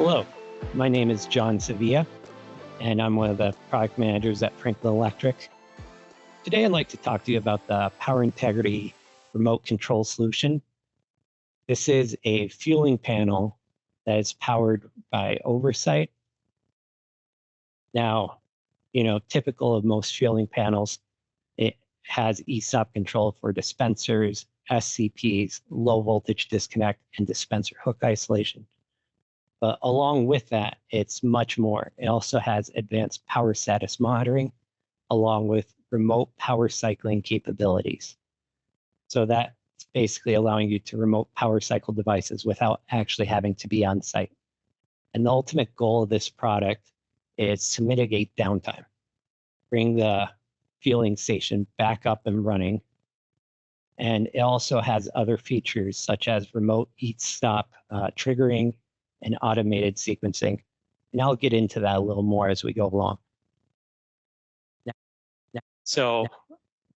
Hello, my name is John Sevilla, and I'm one of the product managers at Franklin Electric. Today, I'd like to talk to you about the Power Integrity Remote Control Solution. This is a fueling panel that is powered by oversight. Now, typical of most fueling panels, it has ESOP control for dispensers, SCPs, low voltage disconnect, and dispenser hook isolation. But along with that, it's much more. It also has advanced power status monitoring, along with remote power cycling capabilities. So that's basically allowing you to remote power cycle devices without actually having to be on site. And the ultimate goal of this product is to mitigate downtime, bring the fueling station back up and running. And it also has other features such as remote eat stop triggering and automated sequencing. And I'll get into that a little more as we go along. So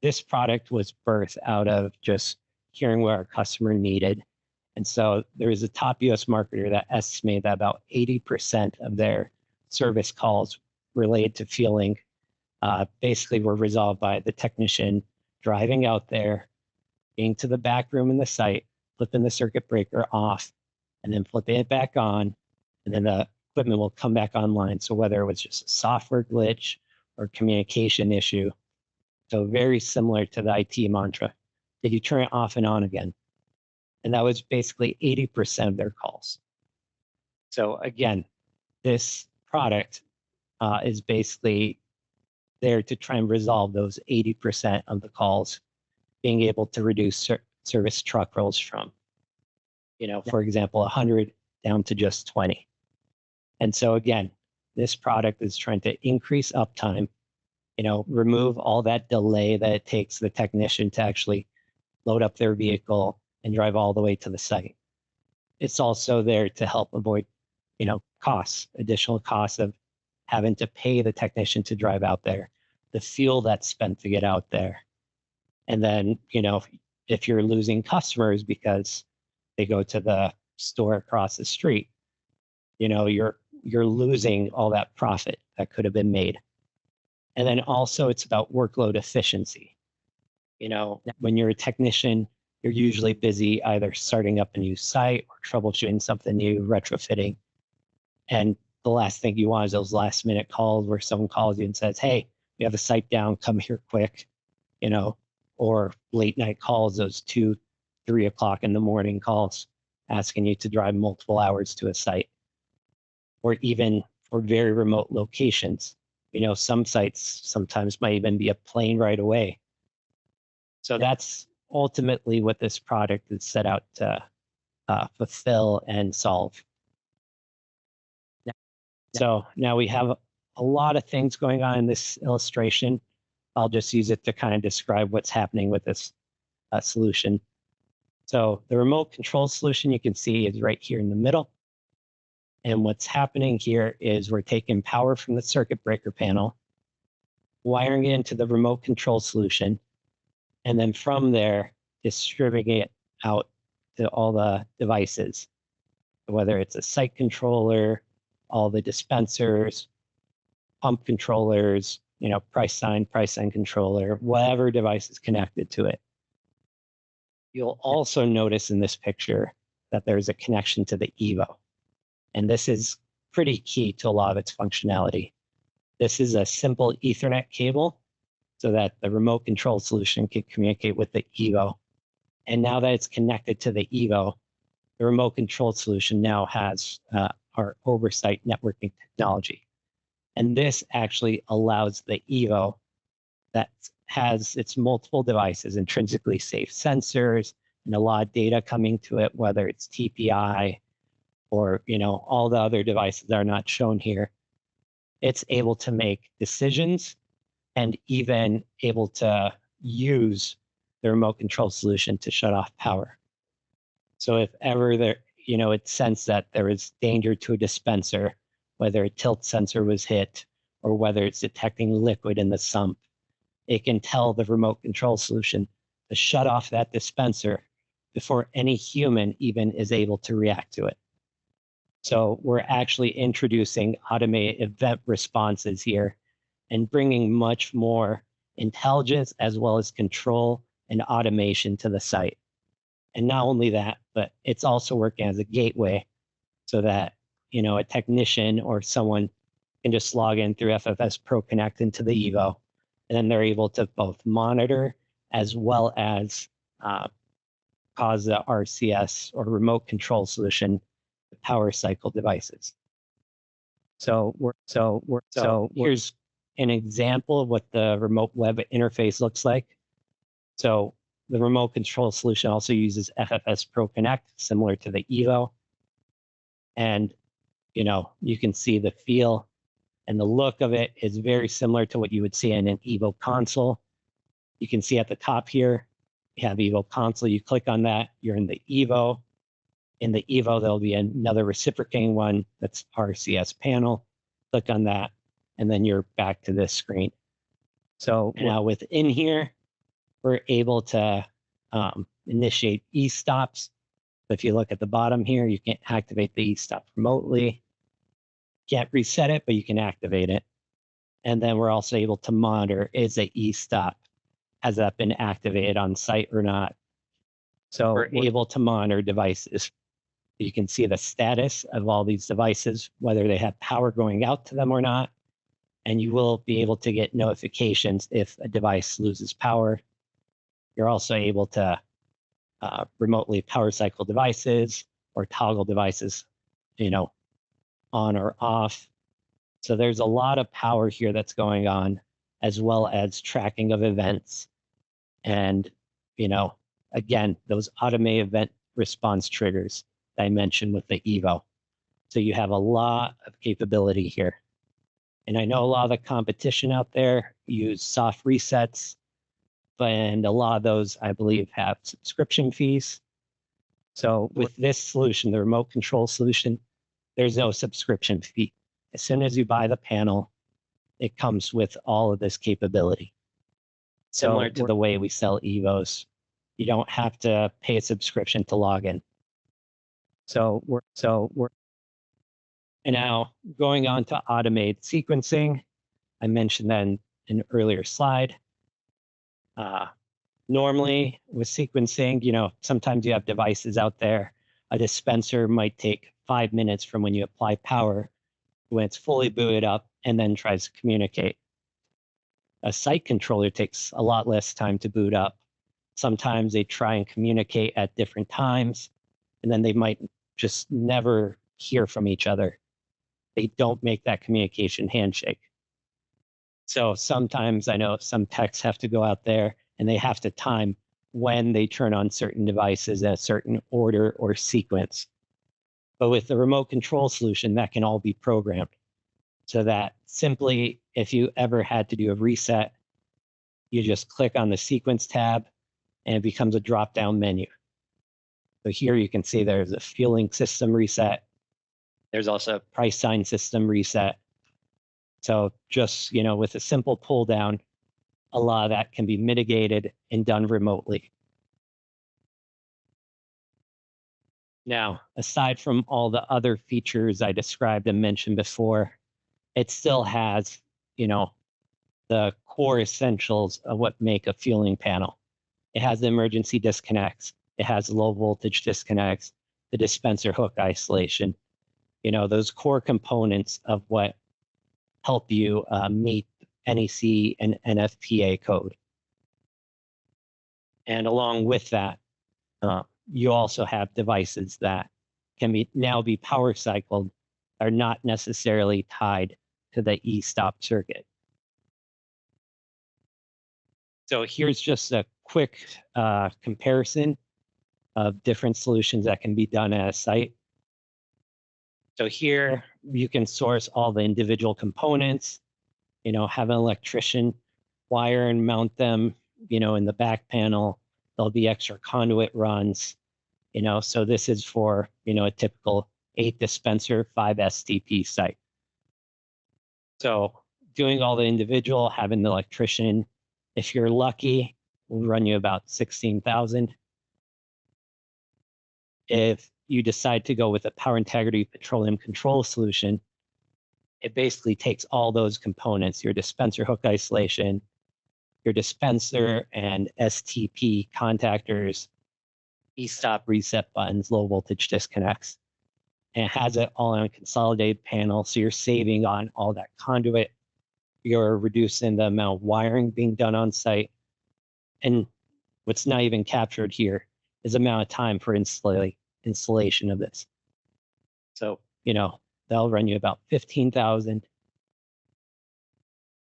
this product was birthed out of just hearing what our customer needed. And so there is a top US marketer that estimated that about 80% of their service calls related to fueling basically were resolved by the technician driving out there, being to the back room in the site, flipping the circuit breaker off, and then flipping it back on, and then the equipment will come back online. So whether it was just a software glitch or communication issue, so very similar to the IT mantra, did you turn it off and on again? And that was basically 80% of their calls. So again, this product is basically there to try and resolve those 80% of the calls, being able to reduce service truck rolls from, for example, 100 down to just 20. And so again, this product is trying to increase uptime, remove all that delay that it takes the technician to actually load up their vehicle and drive all the way to the site. It's also there to help avoid, additional costs of having to pay the technician to drive out there, the fuel that's spent to get out there. And then, if you're losing customers because they go to the store across the street, you're losing all that profit that could have been made. And then also it's about workload efficiency. When you're a technician, you're usually busy either starting up a new site or troubleshooting something new, retrofitting. And the last thing you want is those last minute calls where someone calls you and says, hey, we have a site down, come here quick, or late night calls, those 2, 3 o'clock in the morning calls asking you to drive multiple hours to a site, or even for very remote locations. Some sites sometimes might even be a plane right away. So that's ultimately what this product is set out to fulfill and solve. So now we have a lot of things going on in this illustration. I'll just use it to kind of describe what's happening with this solution. So the remote control solution you can see is right here in the middle. And what's happening here is we're taking power from the circuit breaker panel, wiring it into the remote control solution, and then from there, distributing it out to all the devices, whether it's a site controller, all the dispensers, pump controllers, price sign controller, whatever device is connected to it. You'll also notice in this picture that there's a connection to the Evo. And this is pretty key to a lot of its functionality. This is a simple Ethernet cable so that the remote control solution can communicate with the Evo. And now that it's connected to the Evo, the remote control solution now has our oversight networking technology. And this actually allows the Evo that has its multiple devices, intrinsically safe sensors, and a lot of data coming to it, whether it's TPI or all the other devices that are not shown here. It's able to make decisions and even able to use the remote control solution to shut off power. So if ever it sensed that there is danger to a dispenser, whether a tilt sensor was hit or whether it's detecting liquid in the sump, it can tell the remote control solution to shut off that dispenser before any human even is able to react to it. So we're actually introducing automated event responses here and bringing much more intelligence as well as control and automation to the site. And not only that, but it's also working as a gateway so that, a technician or someone can just log in through FFS Pro Connect into the Evo, and then they're able to both monitor as well as cause the RCS or remote control solution to power cycle devices. So here's an example of what the remote web interface looks like. So the remote control solution also uses FFS Pro Connect, similar to the Evo. And, you can see the feel and the look of it is very similar to what you would see in an Evo console. You can see at the top here, you have Evo console. You click on that, you're in the Evo. In the Evo, there'll be another reciprocating one that's RCS panel. Click on that, and then you're back to this screen. So now within here, we're able to initiate e-stops. If you look at the bottom here, you can activate the e-stop remotely. Can't reset it, but you can activate it. And then we're also able to monitor, is the e-stop, has that been activated on site or not? So we're able to monitor devices. You can see the status of all these devices, whether they have power going out to them or not. And you will be able to get notifications if a device loses power. You're also able to remotely power cycle devices or toggle devices, on or off. So there's a lot of power here that's going on, as well as tracking of events. And, again, those automated event response triggers that I mentioned with the Evo. So you have a lot of capability here. And I know a lot of the competition out there use soft resets, and a lot of those, I believe, have subscription fees. So with this solution, the remote control solution, there's no subscription fee. As soon as you buy the panel, it comes with all of this capability. Similar to the way we sell Evos, you don't have to pay a subscription to log in. And now going on to automated sequencing, I mentioned that in an earlier slide. Normally with sequencing, sometimes you have devices out there. A dispenser might take 5 minutes from when you apply power when it's fully booted up and then tries to communicate. A site controller takes a lot less time to boot up. Sometimes they try and communicate at different times, and then they might just never hear from each other. They don't make that communication handshake. So sometimes I know some techs have to go out there and they have to time when they turn on certain devices in a certain order or sequence. But with the remote control solution, that can all be programmed so that simply, if you ever had to do a reset, you just click on the sequence tab and it becomes a drop-down menu. So here you can see there's a fueling system reset. There's also a price sign system reset. So just, with a simple pull down, a lot of that can be mitigated and done remotely. Now, aside from all the other features I described and mentioned before, it still has, the core essentials of what make a fueling panel. It has the emergency disconnects. It has low voltage disconnects, the dispenser hook isolation, those core components of what help you meet NEC and NFPA code. And along with that, you also have devices that can now be power cycled, are not necessarily tied to the e-stop circuit. So here's just a quick comparison of different solutions that can be done at a site. So here you can source all the individual components, have an electrician wire and mount them, in the back panel. There'll be extra conduit runs, so this is for, a typical 8 dispenser, 5 STP site. So doing all the individual, having the electrician, if you're lucky, will run you about $16,000. If you decide to go with a power integrity petroleum control solution, it basically takes all those components, your dispenser hook isolation, your dispenser and STP contactors, e-stop reset buttons, low voltage disconnects, and it has it all on a consolidated panel. So you're saving on all that conduit. You're reducing the amount of wiring being done on site. And what's not even captured here is the amount of time for installation of this. So, they'll run you about 15,000.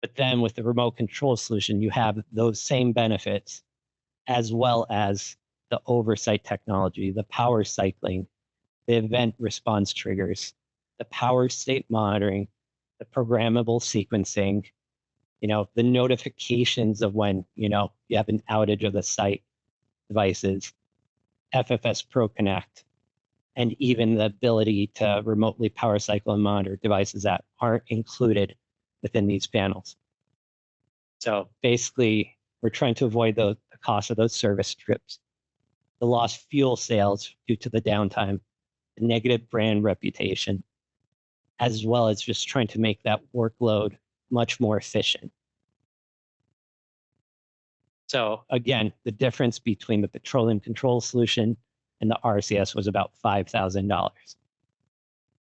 But then with the remote control solution, you have those same benefits as well as the oversight technology, the power cycling, the event response triggers, the power state monitoring, the programmable sequencing, the notifications of when, you have an outage of the site devices, FFS Pro Connect, and even the ability to remotely power cycle and monitor devices that aren't included within these panels. So basically, we're trying to avoid the cost of those service trips, the lost fuel sales due to the downtime, the negative brand reputation, as well as just trying to make that workload much more efficient. So again, the difference between the petroleum control solution and the RCS was about $5,000.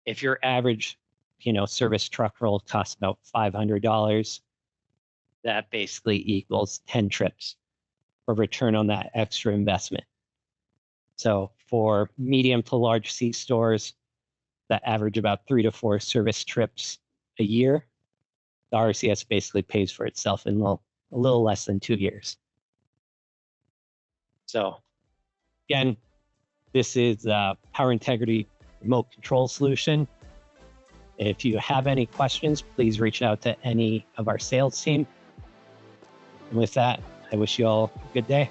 If your average, service truck roll costs about $500, that basically equals 10 trips for return on that extra investment. So for medium to large C stores that average about 3 to 4 service trips a year, the RCS basically pays for itself in a little less than 2 years. So again, this is a power integrity remote control solution. If you have any questions, please reach out to any of our sales team. And with that, I wish you all a good day.